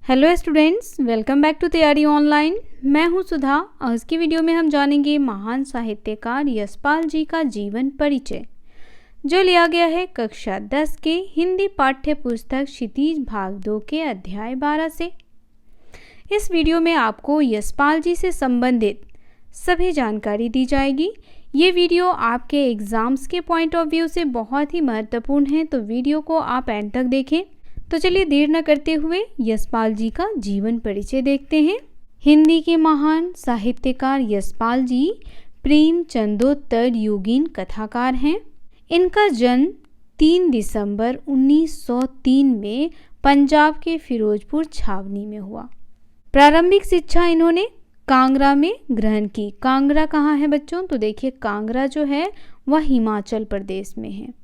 Hello students, welcome back to Taiyari online. मैं हूं सुधा। आज की वीडियो में हम जानेंगे महान साहित्यकार यशपाल जी का जीवन परिचय, जो लिया गया है कक्षा 10 के हिंदी पाठ्य पुस्तक क्षितिज भाग 2 के अध्याय 12 से। इस वीडियो में आपको यशपाल जी से संबंधित सभी जानकारी दी जाएगी। ये वीडियो आपके एग्जाम्स के पॉइंट ऑफ व्यू से बहुत ही महत्वपूर्ण है, तो वीडियो को आप एंड तक देखें। तो चलिए देर न करते हुए यशपाल जी का जीवन परिचय देखते हैं। हिंदी के महान साहित्यकार यशपाल जी प्रेमचंदोत्तर युगीन कथाकार हैं। इनका जन्म 3 दिसंबर 1903 में पंजाब के फिरोजपुर छावनी में हुआ। प्रारंभिक शिक्षा इन्होंने कांगड़ा में ग्रहण की। कांगड़ा कहाँ है बच्चों? तो देखिए, कांगड़ा जो है वह हिमाचल प्रदेश में है।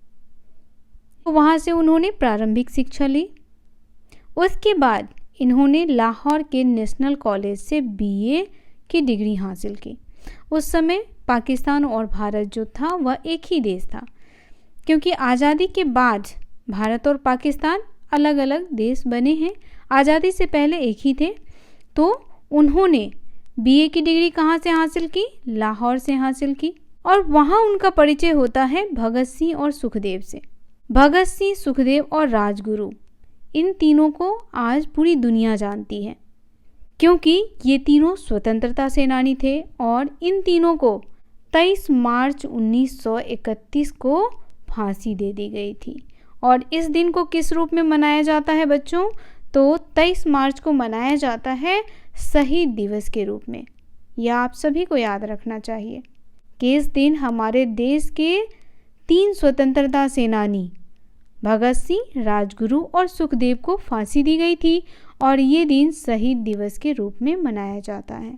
तो वहाँ से उन्होंने प्रारंभिक शिक्षा ली। उसके बाद इन्होंने लाहौर के नेशनल कॉलेज से बीए की डिग्री हासिल की। उस समय पाकिस्तान और भारत जो था वह एक ही देश था, क्योंकि आज़ादी के बाद भारत और पाकिस्तान अलग अलग देश बने हैं। आज़ादी से पहले एक ही थे। तो उन्होंने बीए की डिग्री कहाँ से हासिल की? लाहौर से हासिल की। और वहाँ उनका परिचय होता है भगत सिंह और सुखदेव से। भगत सिंह, सुखदेव और राजगुरु, इन तीनों को आज पूरी दुनिया जानती है, क्योंकि ये तीनों स्वतंत्रता सेनानी थे। और इन तीनों को 23 मार्च 1931 को फांसी दे दी गई थी। और इस दिन को किस रूप में मनाया जाता है बच्चों? तो 23 मार्च को मनाया जाता है शहीद दिवस के रूप में। यह आप सभी को याद रखना चाहिए कि इस दिन हमारे देश के 3 स्वतंत्रता सेनानी भगत सिंह, राजगुरु और सुखदेव को फांसी दी गई थी, और ये दिन शहीद दिवस के रूप में मनाया जाता है।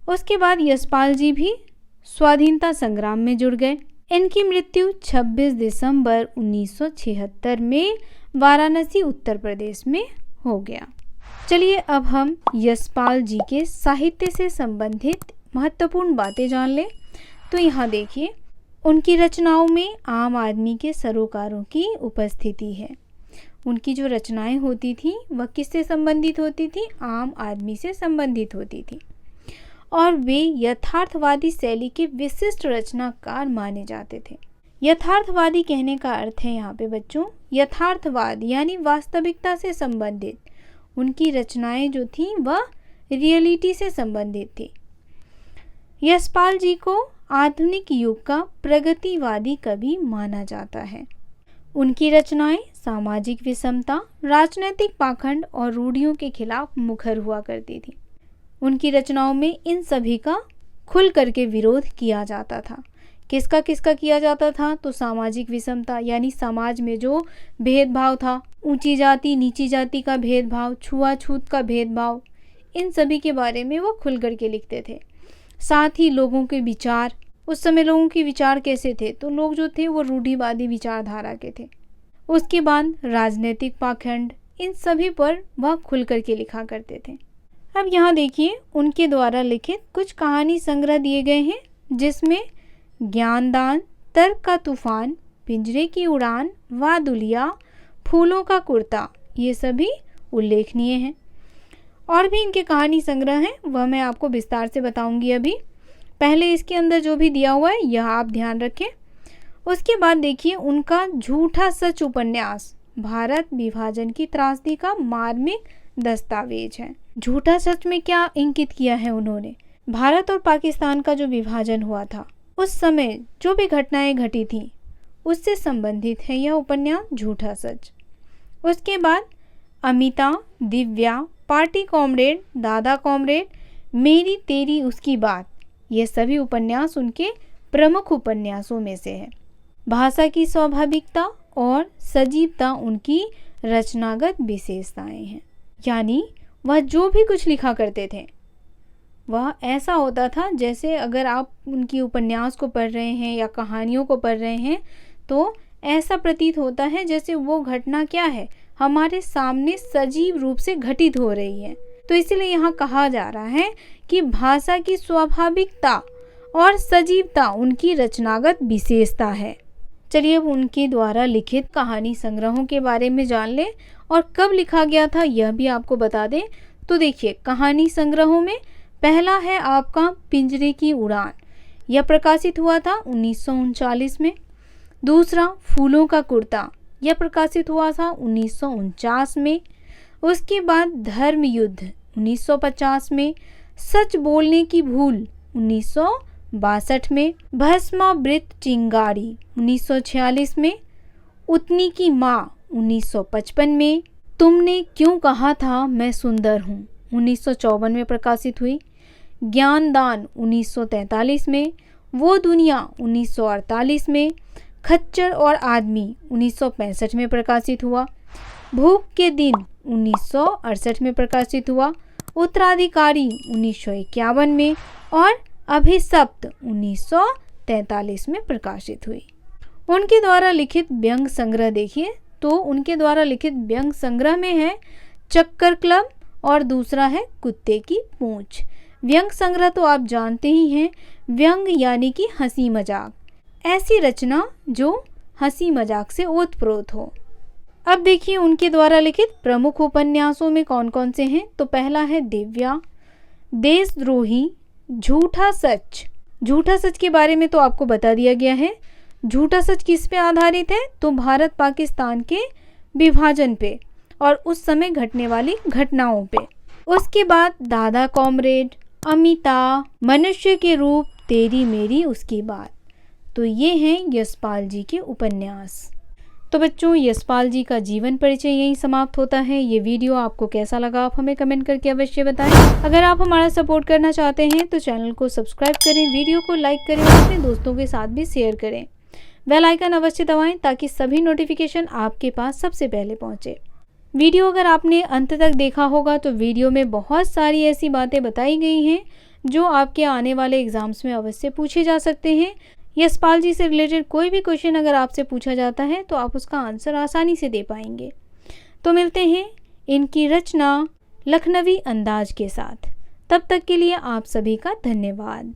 उसके बाद यशपाल जी भी स्वाधीनता संग्राम में जुड़ गए। इनकी मृत्यु 26 दिसंबर 1976 में वाराणसी, उत्तर प्रदेश में हो गया। चलिए अब हम यशपाल जी के साहित्य से संबंधित महत्वपूर्ण बातें जान लें। तो यहाँ देखिए, उनकी रचनाओं में आम आदमी के सरोकारों की उपस्थिति है। उनकी जो रचनाएं होती थी वह किससे संबंधित होती थी? आम आदमी से संबंधित होती थी। और वे यथार्थवादी शैली के विशिष्ट रचनाकार माने जाते थे। यथार्थवादी कहने का अर्थ है यहाँ पे बच्चों, यथार्थवाद यानी वास्तविकता से संबंधित। उनकी रचनाएं जो थी वह रियलिटी से संबंधित थी। यशपाल जी को आधुनिक युग का प्रगतिवादी कवि माना जाता है। उनकी रचनाएं सामाजिक विषमता, राजनीतिक पाखंड और रूढ़ियों के खिलाफ मुखर हुआ करती थी। उनकी रचनाओं में इन सभी का खुल करके विरोध किया जाता था। किसका किसका किया जाता था? तो सामाजिक विषमता यानी समाज में जो भेदभाव था, ऊंची जाति नीची जाति का भेदभाव, छुआछूत का भेदभाव, इन सभी के बारे में वो खुल करके लिखते थे। साथ ही लोगों के विचार, उस समय लोगों के विचार कैसे थे? तो लोग जो थे वो रूढ़िवादी विचारधारा के थे। उसके बाद राजनीतिक पाखंड, इन सभी पर वह खुल करके लिखा करते थे। अब यहाँ देखिए, उनके द्वारा लिखित कुछ कहानी संग्रह दिए गए हैं, जिसमें ज्ञानदान, तर्क का तूफान, पिंजरे की उड़ान, वादुलिया, फूलों का कुर्ता, ये सभी उल्लेखनीय हैं। और भी इनके कहानी संग्रह हैं, वह मैं आपको विस्तार से बताऊंगी अभी। पहले इसके अंदर जो भी दिया हुआ है यह आप ध्यान रखें। उसके बाद देखिए, उनका झूठा सच उपन्यास भारत विभाजन की त्रासदी का मार्मिक दस्तावेज है। झूठा सच में क्या इंकित किया है उन्होंने? भारत और पाकिस्तान का जो विभाजन हुआ था, उस समय जो भी घटनाएं घटी थी उससे संबंधित है यह उपन्यास झूठा सच। उसके बाद अमिता, दिव्या, पार्टी कॉमरेड, दादा कॉमरेड, मेरी तेरी उसकी बात, ये सभी उपन्यास उनके प्रमुख उपन्यासों में से है। भाषा की स्वाभाविकता और सजीवता उनकी रचनागत विशेषताएं हैं। यानी वह जो भी कुछ लिखा करते थे वह ऐसा होता था जैसे अगर आप उनकी उपन्यास को पढ़ रहे हैं या कहानियों को पढ़ रहे हैं तो ऐसा प्रतीत होता है जैसे वो घटना क्या है, हमारे सामने सजीव रूप से घटित हो रही है। तो इसीलिए यहाँ कहा जा रहा है कि भाषा की स्वाभाविकता और सजीवता उनकी रचनागत विशेषता है। चलिए अब उनके द्वारा लिखित कहानी संग्रहों के बारे में जान लें और कब लिखा गया था यह भी आपको बता दें। तो देखिए कहानी संग्रहों में पहला है आपका पिंजरे की उड़ान, यह प्रकाशित हुआ था 1939 में। दूसरा फूलों का कुर्ता, यह प्रकाशित हुआ था 1949 में। उसके बाद धर्म युद्ध 1950 में, सच बोलने की भूल 1962 में, भस्मावृत चिंगारी 1946 में, उतनी की माँ 1955 में, तुमने क्यों कहा था मैं सुंदर हूँ 1954 में प्रकाशित हुई, ज्ञानदान 1943 में, वो दुनिया 1948 में, खच्चर और आदमी 1965 में प्रकाशित हुआ, भूख के दिन 1968 में प्रकाशित हुआ, उत्तराधिकारी 1951 में और अभिशप्त 1943 में प्रकाशित हुई। उनके द्वारा लिखित व्यंग संग्रह देखिए, तो उनके द्वारा लिखित व्यंग संग्रह में है चक्कर क्लब और दूसरा है कुत्ते की पूंछ। व्यंग संग्रह तो आप जानते ही हैं, व्यंग यानी कि हंसी मजाक, ऐसी रचना जो हंसी मजाक से ओतप्रोत हो। अब देखिए उनके द्वारा लिखित प्रमुख उपन्यासों में कौन कौन से हैं। तो पहला है दिव्या, देशद्रोही, झूठा सच। झूठा सच के बारे में तो आपको बता दिया गया है। झूठा सच किस पे आधारित है, तो भारत पाकिस्तान के विभाजन पे और उस समय घटने वाली घटनाओं पे। उसके बाद दादा कॉमरेड, अमिता, मनुष्य के रूप, तेरी मेरी उसकी बात। तो ये हैं यशपाल जी के उपन्यास। तो बच्चों, यशपाल जी का जीवन परिचय यहीं समाप्त होता है। ये वीडियो आपको कैसा लगा आप हमें कमेंट करके अवश्य बताएं। अगर आप हमारा सपोर्ट करना चाहते हैं तो चैनल को सब्सक्राइब करें, वीडियो को लाइक करें और अपने दोस्तों के साथ भी शेयर करें। बेल आइकन अवश्य दबाएं ताकि सभी नोटिफिकेशन आपके पास सबसे पहले पहुंचे। वीडियो अगर आपने अंत तक देखा होगा तो वीडियो में बहुत सारी ऐसी बातें बताई गई हैं जो आपके आने वाले एग्जाम्स में अवश्य पूछे जा सकते हैं। यशपाल जी से रिलेटेड कोई भी क्वेश्चन अगर आपसे पूछा जाता है तो आप उसका आंसर आसानी से दे पाएंगे। तो मिलते हैं इनकी रचना लखनवी अंदाज के साथ। तब तक के लिए आप सभी का धन्यवाद।